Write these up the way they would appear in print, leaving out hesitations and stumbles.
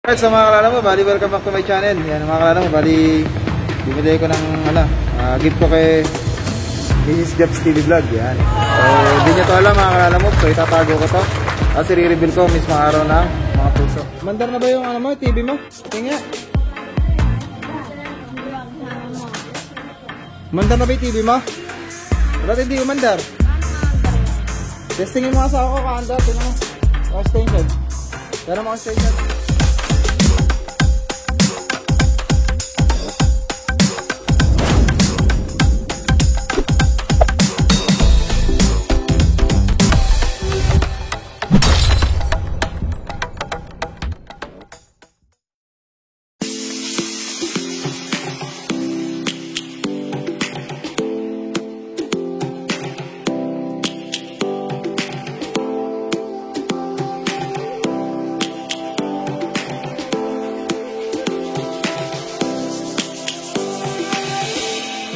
Alright, so mga kalala mo, bali welcome back to my channel. Yan mga kalala mo, bali bumili ko ng gift ko kay Mrs. Jobs TV Vlog. Yan. So hindi nyo to alam mga kalala mo, so itatago ko to. Kasi i-reveal ko mismo araw ng mga puso. Mandar na ba yung TV mo? Tingnan. Mandar na ba yung TV mo? Ba't hindi umandar? Testingin mo nga sa ako kaandar. Tingnan mo. Extension. Pero mo extension.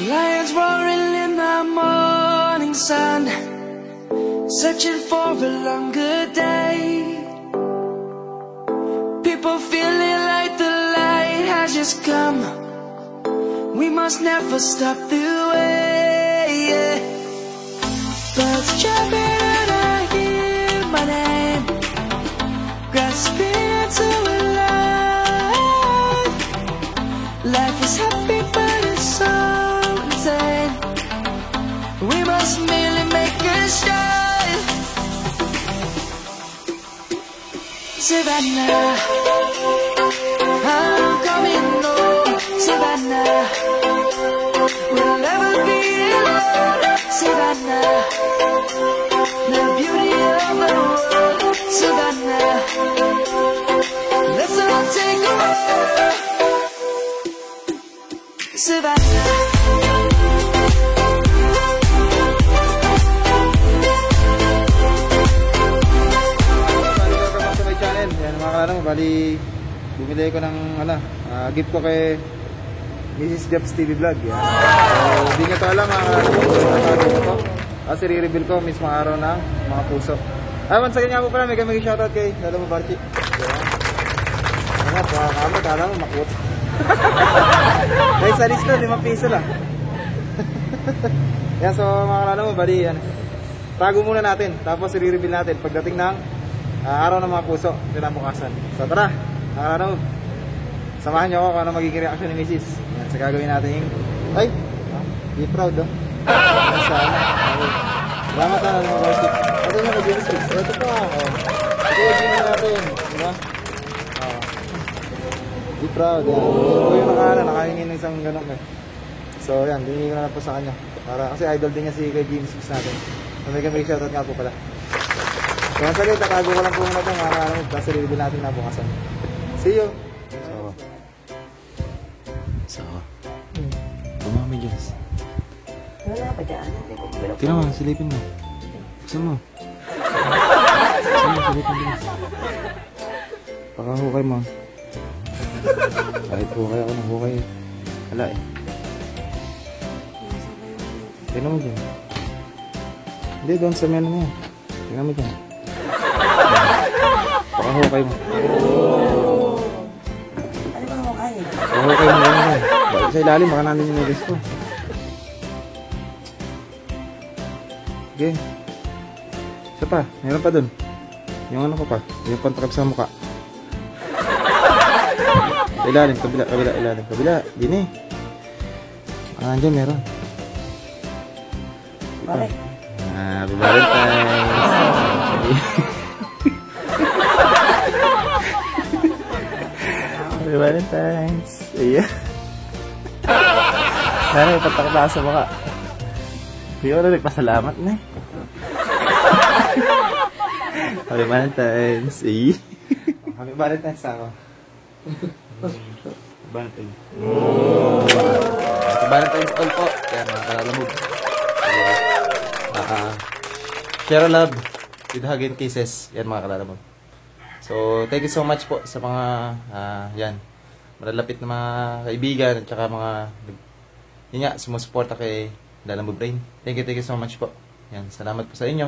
Lions roaring in the morning sun, searching for a longer day. People feeling like the light has just come. We must never stop the way, yeah. Birds jumping and I hear my name, grasping into a life. Life is happy but it's so insane. We must merely make a start. Savannah, I'm coming home. Savannah, we'll never be alone. Savannah, the beauty of the world. Savannah, let's all take a walk. Savannah. Bali, bumili ko ng gift ko kay Mrs. Jobs TV Vlog. Yan. So, hindi nyo to alam kasi i-reveal ko mismo araw ng mga puso. Once again nga po pala, may kami shoutout kay Lalo mo Barchi. Kala mo makut. Dahil sa lista, 5 piso lang. Yan, so mga kalala mo, bali yan. Tago muna natin, tapos i-reveal natin pagdating ng araw ng mga puso, kinabukasan. So tara, nakakala mo. Samahan nyo ako kung ano magiging reaction ni Mrs. Yan, sa gagawin natin yung... Ay! Be proud, oh. Salamat na mga worship. Ito yung mag-James Fix. Ito pa, oh. Ito yung gina natin. Diba? Be proud, yan. Ito yung nakahingin ng isang ganong eh. So yan, dinigin ko na po sa kanya. Kasi idol din niya si kay James Fix natin. So may shoutout nga po pala. Kaya sagay, tatago ko lang po muna ito mga karamid kasi reveal natin na bukasan. See you! So, Mami Jens. Wala pa dyan. Tingnan mo, silipin mo. Gusto mo? Silipin mo. Pakahukay mo. Kahit hukay ako ng hukay. Wala eh. Tingnan mo dyan. Hindi, doon sa menu na yan. Tingnan mo dyan. Pakahukay mo. Ano ba hukay? Pakahukay mo gano'n. Sa ilalim, baka namin yung nelis ko. Okay. Isa pa, meron pa dun. Yung ano ko pa, yung pantakap sa mukha. Sa ilalim, kabila, ilalim, kabila. Dini. Andyan, meron. Bakit? Happy Valentine's. Happy Valentine's. Ayan. Sana may patakla sa mukha. Hindi ko na nagpasalamat na eh. Happy Valentine's. Ayan. Happy Valentine's ako. Valentine's. Happy Valentine's all po. Kaya mga kalalamog. Share love with hug and kisses. Yan mga kalalamog. So, thank you so much po sa mga yan, malalapit na mga kaibigan at saka mga yun nga, sumusuporta kay Lalamove Brain. Thank you so much po. Yan, salamat po sa inyo.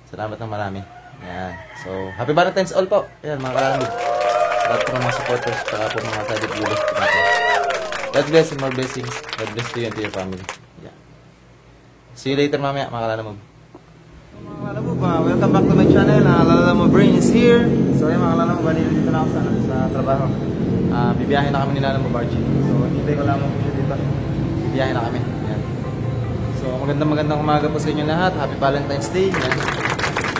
Salamat ng marami. Yan. So, happy Valentine's all po. Yan, mga Lalamove. lahat po ng mga supporters, tsaka po mga silent viewers po natin. God bless and more blessings. God bless to you and to your family. Yeah. See you later mamaya, mga kalala mo. Mga kalala mo ba, welcome back to my channel. Kalala mo, Brain is here. So yung mga kalala mo, bali dito na ako sa trabaho. Bibiyahin na kami nila mo, Barchi. So hintay ko lamang po siya dito. Bibiyahin na kami. Yan. So magandang umaga po sa inyo lahat. Happy Valentine's Day. Yan.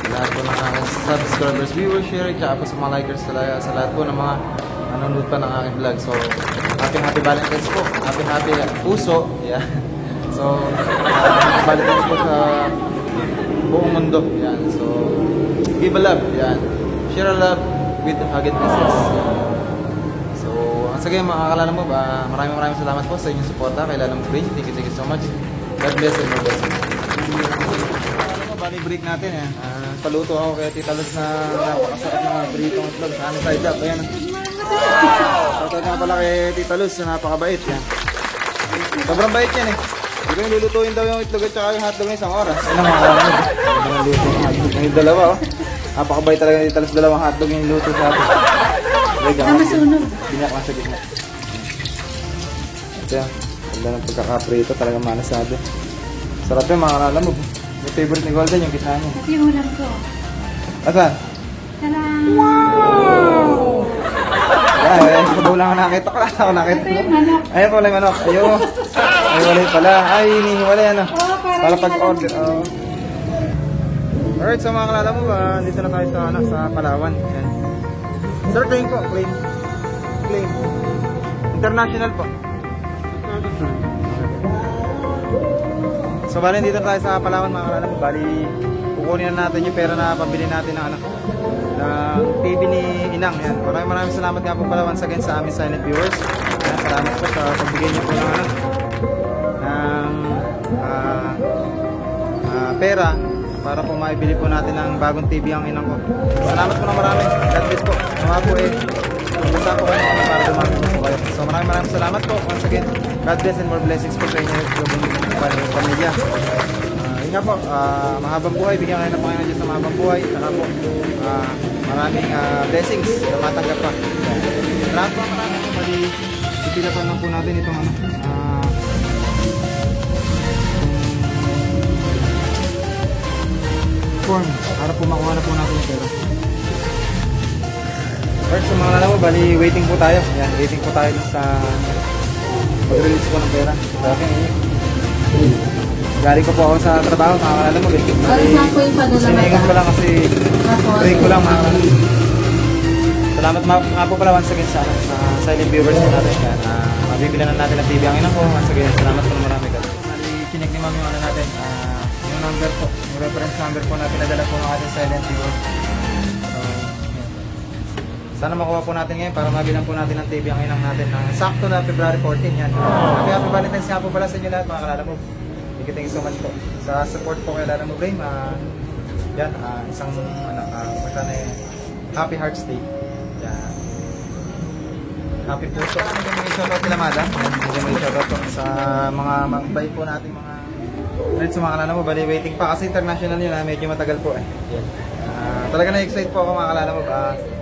Sa lahat po ng aking subscribers, viewers, share, tsaka po sa mga likers, sa lahat po ng mga nanonood pa ng aking vlog. So happy Valentine's po. Happy puso. Yeah. So happy Valentine's po sa buong mundo. Yan. So give a love. Yan. Share a love with hug and kisses. So ang sige mga kalala mo, maraming salamat po sa inyong suporta kay Lalang Brain. Thank you so much. God bless and more blessings. Bali break natin eh. Paluto ako kay Tita Luz na napakasarap ng britong itlog sa aming side job. Ayan. Shoutout nga pala kay Tita Luz na napakabait yan. Sobrang bait yan eh. Di ko yung lulutuin daw yung itlog at saka yung hotdog na isang oras. Ayun ang mga kalala mo. Ang luto ng hotdog. Yung dalawa oh. Napakabait talaga ni Tita Luz, dalawang hotdog yung luto sa atin. Masunog. Binyak lang sa gitna. Ito yan. Ganda ng pagkakaprito, talagang manasado. Sarap yun mga kalala mo. Yung favorite ni Golden, yung gitna niya. Ito yung ulam ko. Asan? Talang! Wow! Ayan, sabaw lang ang nakita ko. Ako nakita Ito yung manok. Ayan pala yung manok. Ayun. Ay, wala pala. Ay, hinihiwalay ano. Para pag-order. Alright, so mga kalala mo ba, dito na tayo sa Palawan. Ayan. Sir, claim po. Claim. International po. So bali dito tayo sa Palawan mga kalala mo. Bali kukunin na natin yung pera na pabili natin ng TV ni Inang. Yan. Maraming salamat nga po pala once again sa aming silent viewers. Yan, salamat po sa pagbigay niyo po ng pera para po maibili po natin ng bagong TV ang Inang ko. Salamat po na marami. God bless po. Mga po basta po kayo para dumami po kayo. So maraming salamat po once again. God bless and more blessings po sa inyo yung pamilya. Yun nga po, mahabang buhay. Bigyan kayo ng Panginoon Diyos sa mahabang buhay. Saka po, maraming blessings na matanggap pa. Salamat po, maraming po. Mali, ipilatan lang po natin itong form para po makuha na po natin yung pera. First, sa mga alam mo, bali, waiting po tayo. Yan, waiting po tayo sa pag-release po ng pera. Sa akin, galing ko po ako sa trabaho, mga kalala mo. Sinihingan ko lang kasi break ko lang, mga kalala. Salamat nga po pala once again sa silent viewers po natin. Mabibilan na natin ang TV ang Inang ko. Once again, salamat po na marami ka. Chinik ni Mami yung ano natin, yung number po, yung reference number po natin nadala po ng ating silent viewers. So, yan. Sana makuha po natin ngayon para mabilang po natin ang TV ang Inang natin. Sakto na February 14 yan. Happy Valentine's nga po pala sa inyo lahat, mga kalala mo. Thank you so much po sa support po kay Lala mo Brain. Yan, isang Happy Hearts Day. Yan. Happy po. So, may shoutout kila Madam. May shoutout po sa mga magbay po natin mga friends sa mga kalala mo. Bali, waiting pa kasi international yun. Medyo matagal po eh. Yan. Talaga na-excite po ako mga kalala mo.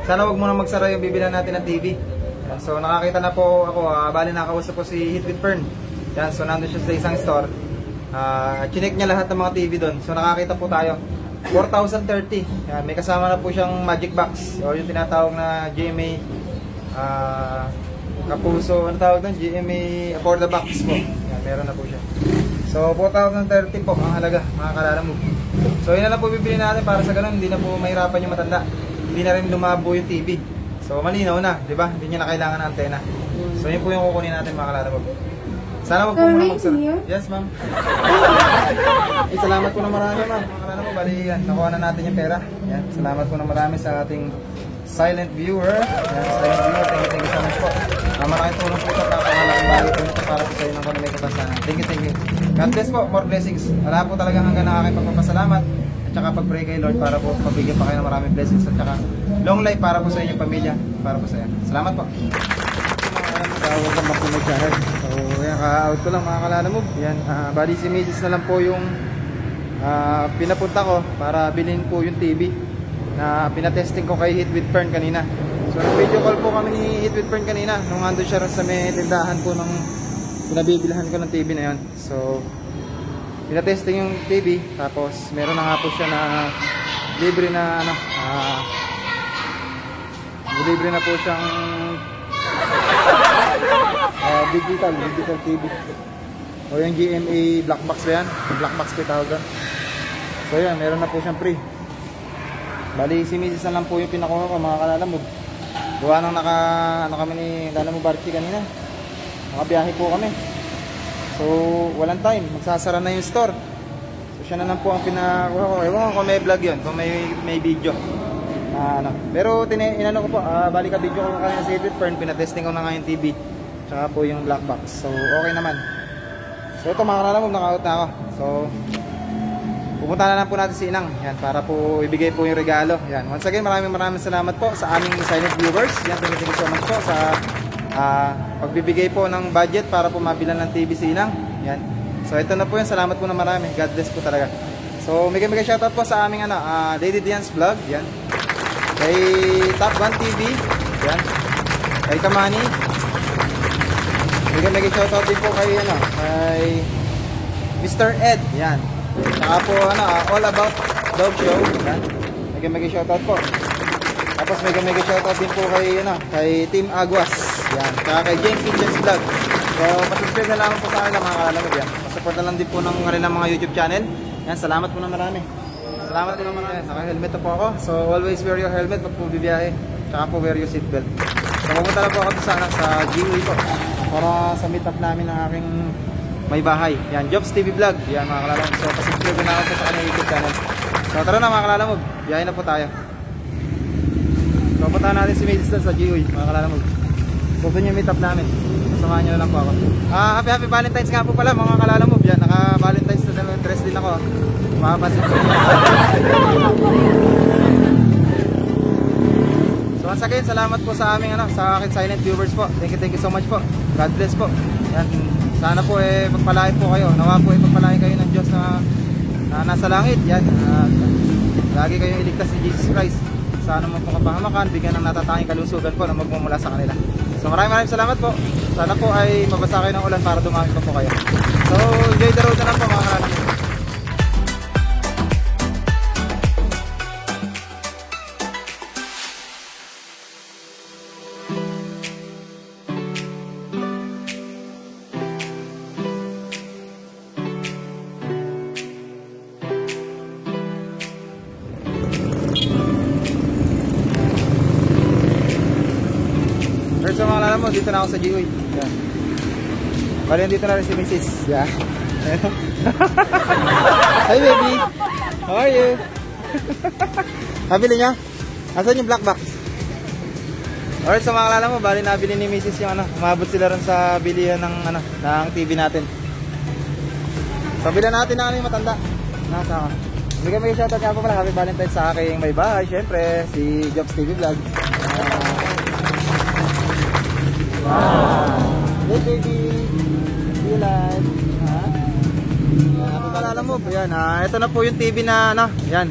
Sana wag muna magsara yung bibilan natin ng TV. Yan. So, nakakita na po ako. Bali, nakausap po si Hit with Fern. Yan. So, nandun siya sa isang store. Chinek niya lahat ng mga TV doon. So nakakita po tayo 4,030. Yan, may kasama na po siyang magic box o yung tinatawag na GMA Kapuso, ano tawag doon? GMA for the box po. Yan, meron na po siya. So 4,030 po ang halaga, mga kalala mo. So yun na lang po bibili natin para sa ganun hindi na po mahirapan yung matanda. Hindi na rin lumabo yung TV. So malinaw na, di ba? Hindi niya na kailangan ng antena. So yun po yung kukunin natin, mga kalala mo. Sana wag po muna magsara. Yes, ma'am. Salamat po na marami, ma'am. Makalala mo, bali yan. Nakuha na natin yung pera. Yan. Salamat po na marami sa ating silent viewer. Yan, silent viewer. Thank you so much po. Maraming tulong po ito. Kapangalaking bagay po ito para po sa inyo ng kung may kapasanan. Thank you. God bless po. More blessings. Wala po talaga hanggang na aking pagpapasalamat. At saka pag-pray kay Lord para po pabigyan pa kayo ng maraming blessings. At saka long life para po sa inyong pamilya. Para po sa inyo. Salamat po. Welcome back to my channel. So, yan, ka-out ko lang mga kalala mo. Yan, bali si Mrs. na lang po yung pinapunta ko para bilhin po yung TV na pinatesting ko kay Hit with Fern kanina. So nag-video call po kami ni Eat with Fern kanina nung andun siya sa may tindahan po ng pinabibilhan ko ng TV na yun. So pinatesting yung TV, tapos meron na nga po siya na libre na ano, libre na po siyang digital TV. O yung GMA black box ba yan? Black box po tawag doon. So yan, meron na po siyang free. Bali si Mrs. na lang po yung pinakuha ko, mga kalalamog. Gawa nang ano kami ni Lalamog Barchi kanina. Nakabiyahe po kami. So walang time, magsasara na yung store. So siya na lang po ang pinakuha ko. Ewan ko kung may vlog yun, kung may video. Ano. Pero inano ko po, bali ka video ko kanina sa Eat with Fern, pinatesting ko na nga yung TV. Tsaka po yung black box. So okay naman. So ito mga kalalamog, naka-out na ako. So pupunta na lang po natin si Inang. Yan, para po ibigay po yung regalo. Yan. Once again, maraming salamat po sa aming silent viewers. Yan, thank you so much po sa pagbibigay po ng budget para po mabilan ng TV si Inang. Yan. So ito na po yun. Salamat po na marami. God bless po talaga. So mega shoutout po sa aming Lady Dian's Vlog. Yan. Kay Top 1 TV. Yan. Kay Kamani. Mega shoutout din po kay kay Mr. Ed. Yan. Saka po All About Dog Show. Yan. Mega shoutout po. Tapos mega shoutout din po kay Team Aguas. Yan. Saka kay James Kitchens Vlog. So pasubscribe na lang po sa kanila mga kalalamog. Yan. Pasupport na lang din po ng mga YouTube channel. Yan. Salamat po na marami. Salamat po na marami. Saka helmet na po ako. So always wear your helmet pag po bibiyahe. Saka po wear your seatbelt. So pumunta na po ako sa GUI po. Para sa meet up namin ng aking may bahay. Yan, Jobs TV Vlog. Yan mga kalalamog. So pasubscribe na ako po sa kanyang YouTube channel. So tara na mga kalalamog. Biyahe na po tayo. So puntahan natin si Mrs. sa GUI mga kalalamog. So doon yung meet up namin. Sasamahan nyo na lang po ako. Happy Valentine's nga po pala mga kalalamog. Yan, naka Valentine's na dress din ako. Makapansin ko. So once again, salamat po sa aming sa akin silent viewers po. Thank you so much po. God bless po. Yan. Sana po pagpalain po kayo. Nawa po pagpalain kayo ng Diyos na nasa langit. Yan. Lagi kayong iligtas ni Jesus Christ. Sana mo pong kapahamakan, bigyan ng natatanging kalusugan po na magmumula sa kanila. So maraming salamat po. Sana po ay mabasa kayo ng ulan para dumami pa po kayo. So enjoy the road na lang po mga kalalamog. So mga kalalamog mo, dito na ako sa GUI. Yan. Bali dito na rin si Mrs. Yeah. Hi baby. How are you? Nabili niya? Asan yung black box? Alright, so mga kalalamog mo, bali nabili ni Mrs. yung umabot sila rin sa bilihan ng ng TV natin. So bilan natin na yung matanda. Nasa ako. May shoutout nga po pala. Happy Valentine's sa aking may bahay. Syempre, si Jobs TV Vlog. Hey baby, you like? Ako kalala mo po yan. Ito na po yung TV na yan.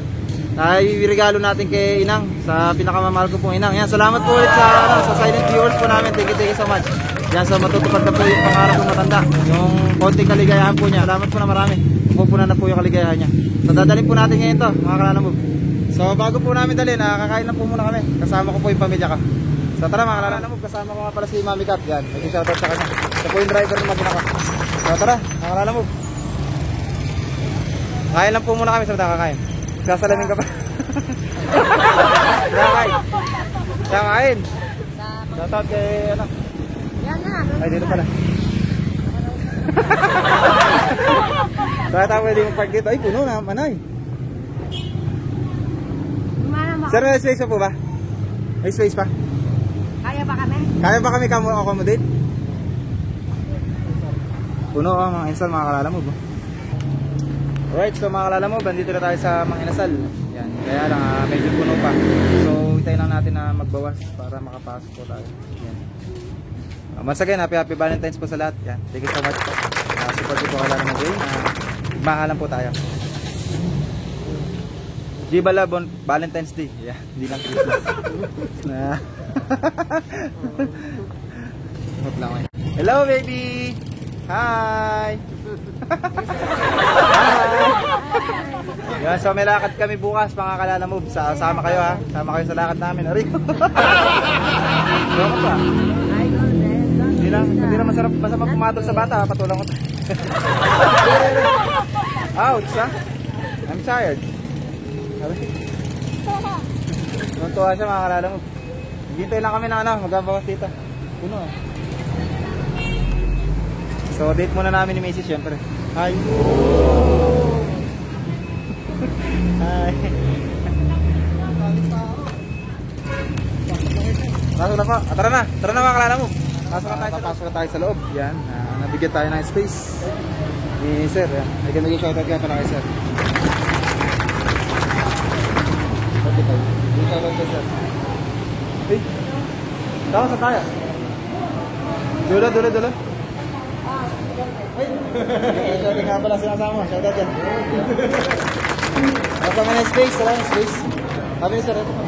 Regalo natin kay Inang sa pinakamamahal ko pong Inang. Yan, salamat po ulit sa silent viewers po namin. Thank you so much. Yan, so matutupad na po yung pangarap ng matanda. Yung konting kaligayahan po niya. Salamat po na marami. Pupunan na po yung kaligayahan niya. So dadalhin po natin ngayon to, mga kalala mo. So bago po namin dalhin, kakain na po muna kami. Kasama ko po yung pamilya ka. So tara mga kalala mo, kasama ko nga pala si Mami Kat. Yan, may shoutout sa kanya. Siya po yung driver ng magina ko. So tara, mga kalala mo. Kain lang po muna kami, sa kakain. Sasalamin ka pa. Kakain. Kakain. Shoutout kay Yan na. Ay, dito pala. Bakit ako pwede mag-park dito? Ay, puno na, manay. Sir, may space pa po ba? May space pa? Kaya ba kami? Kaya ba kami accommodate? Puno mga insal, mga kalala mo ba? Alright, so mga kalala mo, bandito na tayo sa mga inasal. Yan, kaya lang medyo puno pa. So, hintayin lang natin na magbawas para makapasok po tayo. Yan. Once again, happy Valentine's po sa lahat. Yan, thank you so much po. Support po kailangan mo din. Mahalan po tayo. Viva la Valentine's Day. Yeah, hindi lang Christmas. Huwag lang eh. Hello, baby! Hi! Yan, so may lakad kami bukas mga Kalala Move. Sama kayo ha. Sama kayo sa lakad namin. Ari. Ano ba? Hindi lang masarap masama pumatol sa bata. Patulang ko. Ouch ha. I'm tired. Tuntua siya mga Kalala Move. Hintay lang kami ng magbabawas dito. Puno eh. So date muna namin ni Macy's syempre. Hi. Hi. Pasok na po. Tara na mga Kalala Move. Pasok na tayo sa loob. Yan. Nabigyan tayo ng space. Ni Sir. Yan. Naging shoutout ka pala kay Sir. Shoutout kay Sir. Hey. Saan sa tayo? Dula. Shoutout nga pala sinasama. Shoutout yan. Wala pa na space. Wala na space. Sabi ni Sir. Ito pa.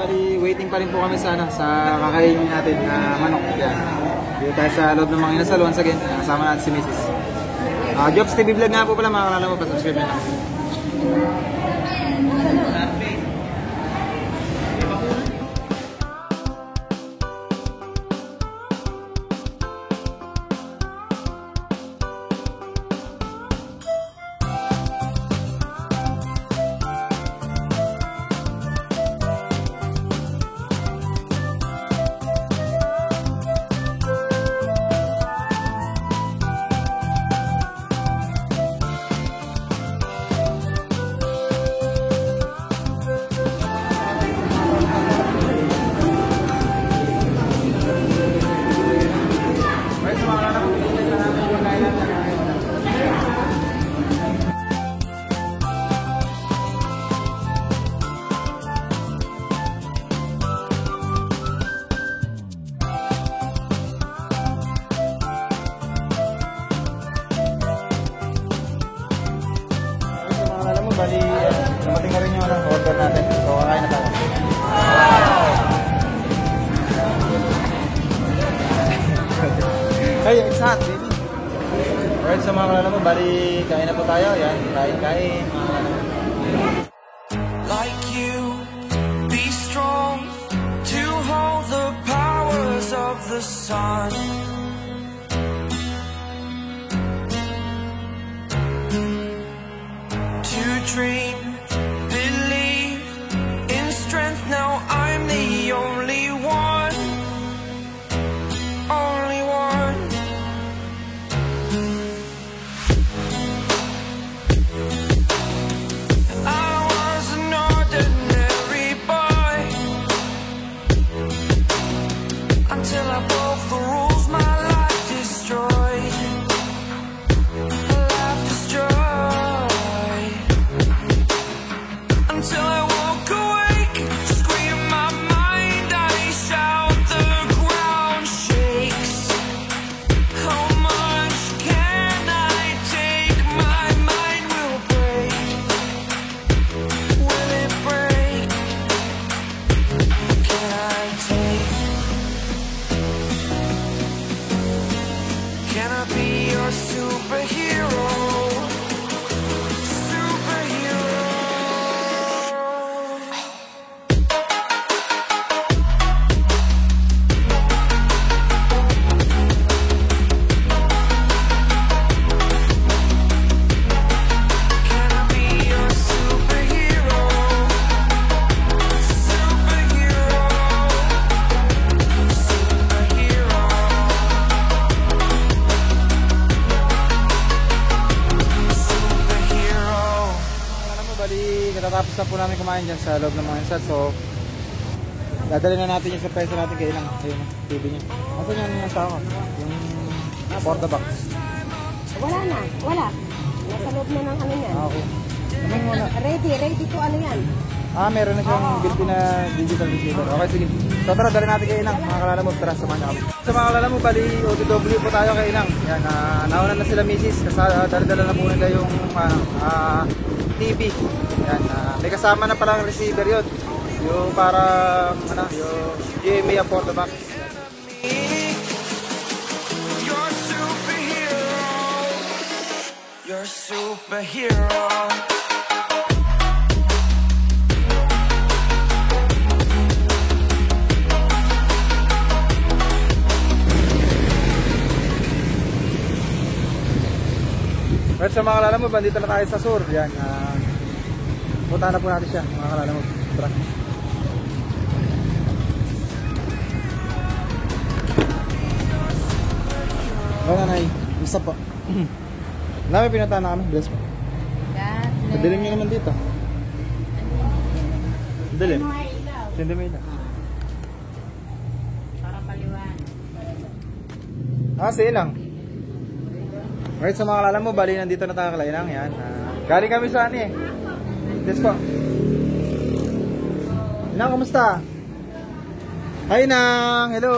Bali, waiting pa rin po kami sana sa kakainin natin na manok. Yan. Dito tayo sa loob ng mga inasal. Once again, kasama natin si Mrs. Jobs TV Vlog nga po pala mga Kalala Move. Pa-subscribe na lang. Bali, dumating na rin yung order natin. So, kakain na tayo. Hey, it's hot, baby. Alright, so mga Kalala Move, bali, kain na po tayo. Yan, kain. Like you, be strong to hold the powers of the sun. To dream, believe in strength. Now I'm the only one. Only one. I was an ordinary boy until I broke the rules. My life destroyed. Life destroyed. Until I walk awake, scream my mind, I shout, the ground shakes. How much can I take? My mind will break. Will it break? Can I take? Can I be your superhero? Katatapos na po namin kumain dyan sa loob ng mga insat. So, dadalhin na natin yung surprise natin kay Inang. Ayun, TV niya. Asan yung tao? Yung for the box. Wala. Nasa loob na ng ano yan. Okay. Naman muna. Ready to ano yan. Meron na siyang built-in na digital receiver. Okay, sige. So, tara, dalhin natin kay Inang. Mga Kalala Move, tara, samahan niyo kami. So, mga Kalala Move, bali, OTW po tayo kay Inang. Yan, nauna na sila Mrs. Kasi dala-dala na po nila yung TV. Yan, may kasama na palang receiver yun. Yung parang, ano, yung GMA Apporto Max. You're superhero. You're superhero. Right, sa mga kalala mo, bandito na tayo sa Sur. Yan, punta na po natin siya, mga kalala mo. Tara. Oh, nanay, isa po. Dami pinuntahan na kami, bless po. Madilim nyo naman dito. Madilim. Hindi may ilaw. Para paliwan. Sige lang. Right, sa mga kalala mo, bali nandito na tayo Kalainang. Yan. Galing kami sa ano eh. Bless po. Inang, kumusta? Hi, Nang! Hello!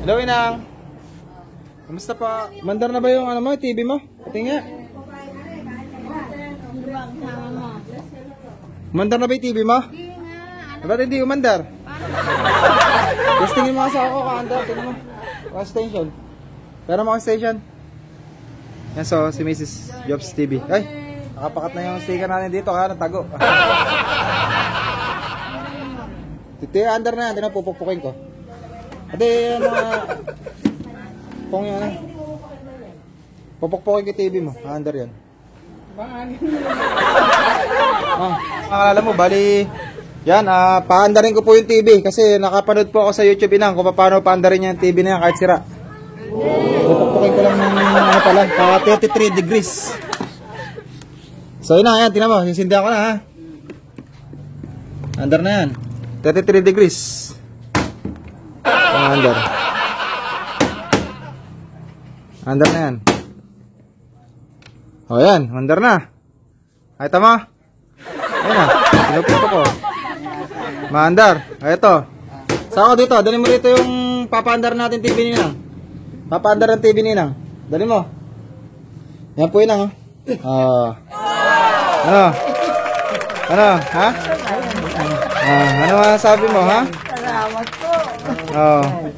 Hello, Inang! Kumusta pa? Mandar na ba yung ano mo, TV mo? Tingnan. Mandar na ba yung TV mo? Ba't hindi umandar? Just tingin mo kasi ako kaandar. Tingin mo. Mga station. Pero mga station. Yan, so si Mrs. Jobs TV. Ay, nakapakat na yung sticker natin dito. Kaya natago. Titi, andar na yan. Tingnan, pupukpukin ko. Ate, mga... Pong yung ano. Pupukpukin ko TV mo. Andar yan. Alam mo, bali... Yan, paandarin ko po yung TV kasi nakapanood po ako sa YouTube Inang kung paano paandarin yung TV na yan kahit sira. Pupukpukin ko lang ng ano pala, 33 degrees. So yun na, yan, tingnan mo, sisindihan ko na ha. Andar na yan. 33 degrees. Andar. Andar na yan. O yan, andar na. Ay, tama. Yan na, pinuputo ko. Maandar. Ito. Saka dito. Dali mo dito yung papaandar natin TV ninang. Papaandar ng TV ninang. Dali mo. Yan po yun ang. Ano? Ano? Ha? Ano masasabi mo, ha? Salamat po.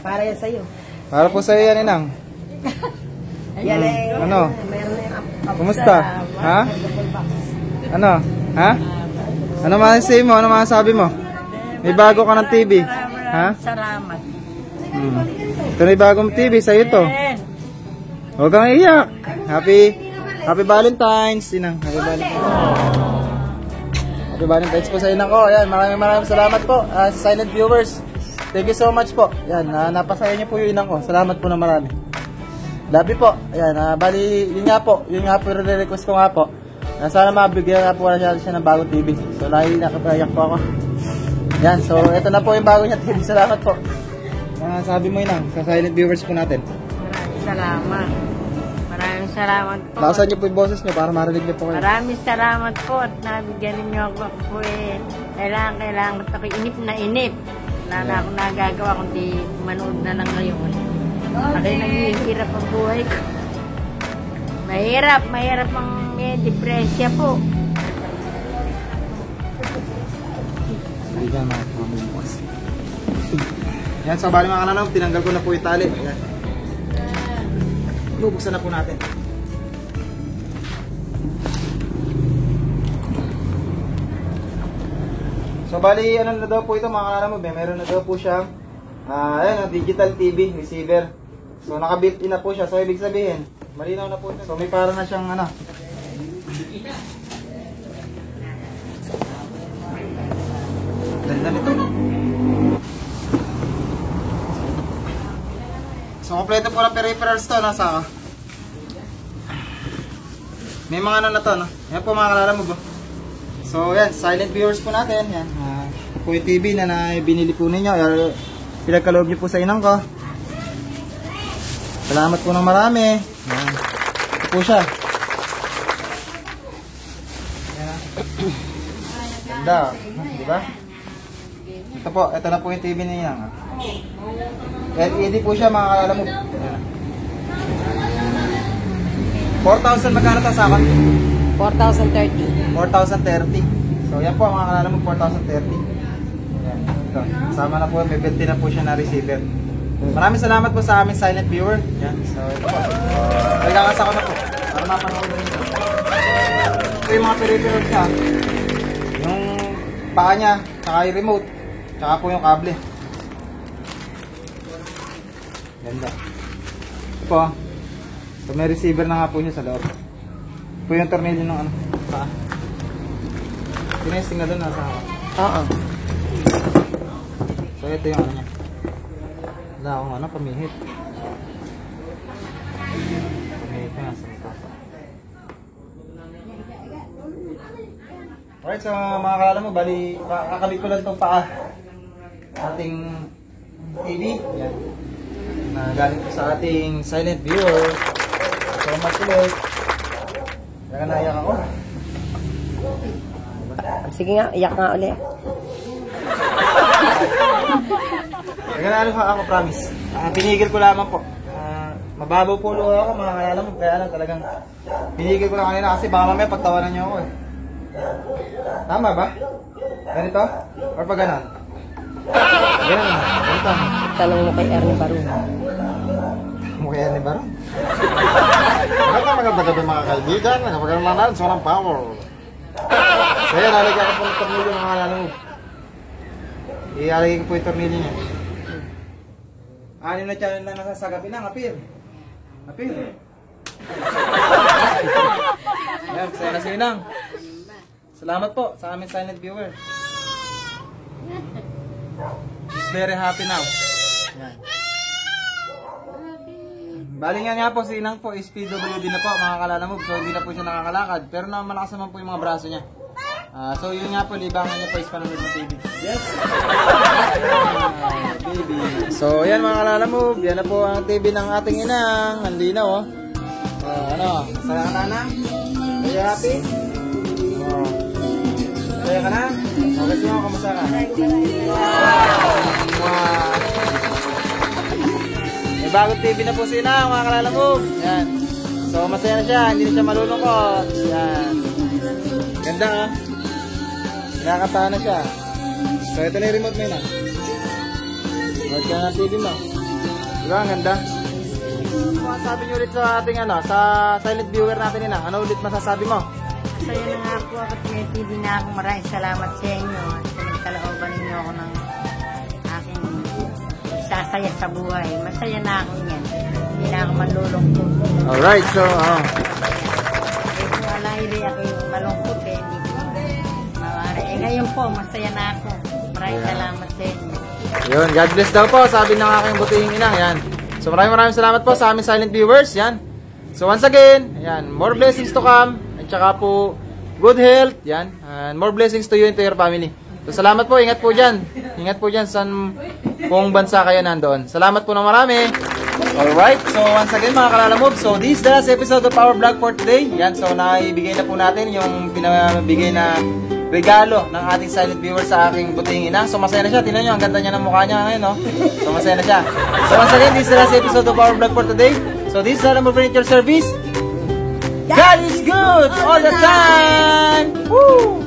Para yan sa'yo. Para po sa'yo yan, inang. Ayan eh. Ano? Meron na yung Kumusta? Ha? Ano? Ha? Ano masasabi mo? Ano masasabi mo? May bago ka ng TV. Ha? Salamat. Ito na yung bagong TV sa'yo to. Huwag kang iyak. Happy Valentine's. Inang. Happy Valentine's. Happy Valentine's po sa inang ko. Ayan, maraming salamat po sa silent viewers. Thank you so much po. Ayan, napasaya niyo po yung inang ko. Salamat po na marami. Love you po. Ayan, bali, yun nga po yung re-request ko nga po. Sana mabigyan nga po na siya ng bagong TV. So, nakakapayak po ako. Yan, so ito na po yung bago niya TV. Salamat po. Sabi mo yun sa silent viewers po natin. Maraming salamat. Maraming salamat po. Lakasan niyo po yung boses niyo para marinig niyo po kayo. Maraming salamat po at nabigyan niyo ako po eh. Kailangan ko inip na inip. Wala na akong nagagawa kundi manood na lang ngayon. Kasi naghihirap ang buhay ko. Mahirap ang may depresya po. Hindi ka makakamalimos. Yan, so bali mga kananaw, tinanggal ko na po yung tali. Yan. Bubuksan na po natin. So bali, ano na daw po ito mga kananaw, meron na daw po siyang digital TV receiver. So naka-built-in na po siya. So ibig sabihin, malinaw na po ito. So may para na siyang ano. Ganda nito. So kompleto po ng peripherals to, nasa may mga ano na to, no? Yan po mga kalala mo ba? So yan, silent viewers po natin. Yan, po yung TV na binili po ninyo. Pinagkaloob niyo po sa inang ko. Salamat po ng marami. Yan. Ito po siya. Yan. Ganda. Diba? Ito po, ito na po yung TV ninyo. LED po siya mga kalala mo. 4,000 magkano to sa akin? 4,030. 4,030. So yan po mga kalala mo, 4,030. Yan. Ito. Sama na po, may 20 na po siya na receiver. Maraming salamat po sa aming silent viewer. Yan. So ito po. Nagkakas ako na po. Para mapanood na nito. Ito yung mga peripherals niya. Yung paa niya, saka yung remote, saka po yung kable. Ganda. Ito po. So may receiver na nga po niya sa loob. Ito yung tornilyo ng ano. Paa. Tinesting na doon nasa ako. Oo. So ito yung ano niya. Wala akong ano, pamihit. Pamihit na nasa mukha. Alright, so mga kalala mo, bali, kakabit ko lang itong paa ating TV. Yan. Na galing ko sa ating silent viewer. So much ulit. Kaya naiyak ako. Sige nga, iyak nga ulit. Naglalalo ako, promise. Pinigil ko lamang po. Mababaw po luha ako, mga kalala mo. Kaya lang talagang pinigil ko lang kanina kasi baka mamaya pagtawanan niyo ako eh. Tama ba? Ganito? Or pa ganon? Ganon na. Ganito. Tanong mo kay Ernie Baron. Mukha yan ni Baron. Maganda mga kaibigan. Maganda mga natin. Sobrang power. So yan, nalagyan ko po ng tornilyo mga kalala mo. Ialagay ko po yung tornilyo niya. 6 na channel lang nasasagapin ng appeal. Appeal. Yan, saya na sinang. Salamat po sa aming silent viewer. She's very happy now. Yan. Bali nga po, si Inang po is PWD na po mga kalala mo. So hindi na po siya nakakalakad. Pero malakas naman po yung mga braso niya. So yun nga po, libangan niya po is panonood ng TV. Yes! Baby. So yan mga kalala mo, yan na po ang TV ng ating Inang. Ang linaw oh. Ano, masaya ka na Inang? Are you happy? Masaya ka na? Okay siya, kamusta ka? May bagong TV na po si Inang mga kalala mo. Yan. So masaya na siya, hindi na siya malulungkot. Yan. Ganda ah. Nakakatawa na siya. So ito na yung remote mo yun ah. Remote ka na TV mo. Diba ang ganda? Masasabi nyo ulit sa ating ano, sa silent viewer natin yun ah. Ano ulit masasabi mo? Masaya na nga po ako at may TV na ako. Maraming salamat sa inyo. At pinagkalooban ninyo ako ng aking sasaya sa buhay. Masaya na ako yan. Hindi na ako manlulungkot. Alright, so Eh kung alahili ako yung malungkot eh, hindi ko mawari. Eh ngayon po, masaya na ako. Maraming salamat sa inyo. yun, God bless daw po, sabi ng aking butihing Inang, yan. So maraming salamat po sa aming silent viewers, yan. So once again, yan, more blessings to come, at saka po, good health, yan, and more blessings to you and to your family. So salamat po, ingat po dyan sa kung bansa kayo nandoon. Salamat po ng marami. Alright, so once again mga kalala move, so this is the last episode of our vlog for today. Yan, so naibigay na po natin yung pinabigay na regalo ng ating silent viewer sa aking butihing Inang. So masaya na siya, tingnan nyo, ang ganda niya ng mukha niya ngayon, no? So masaya na siya. So once again, this is the last episode of our vlog for today. So this is Alam Furniture Service. God is good all the time! Woo!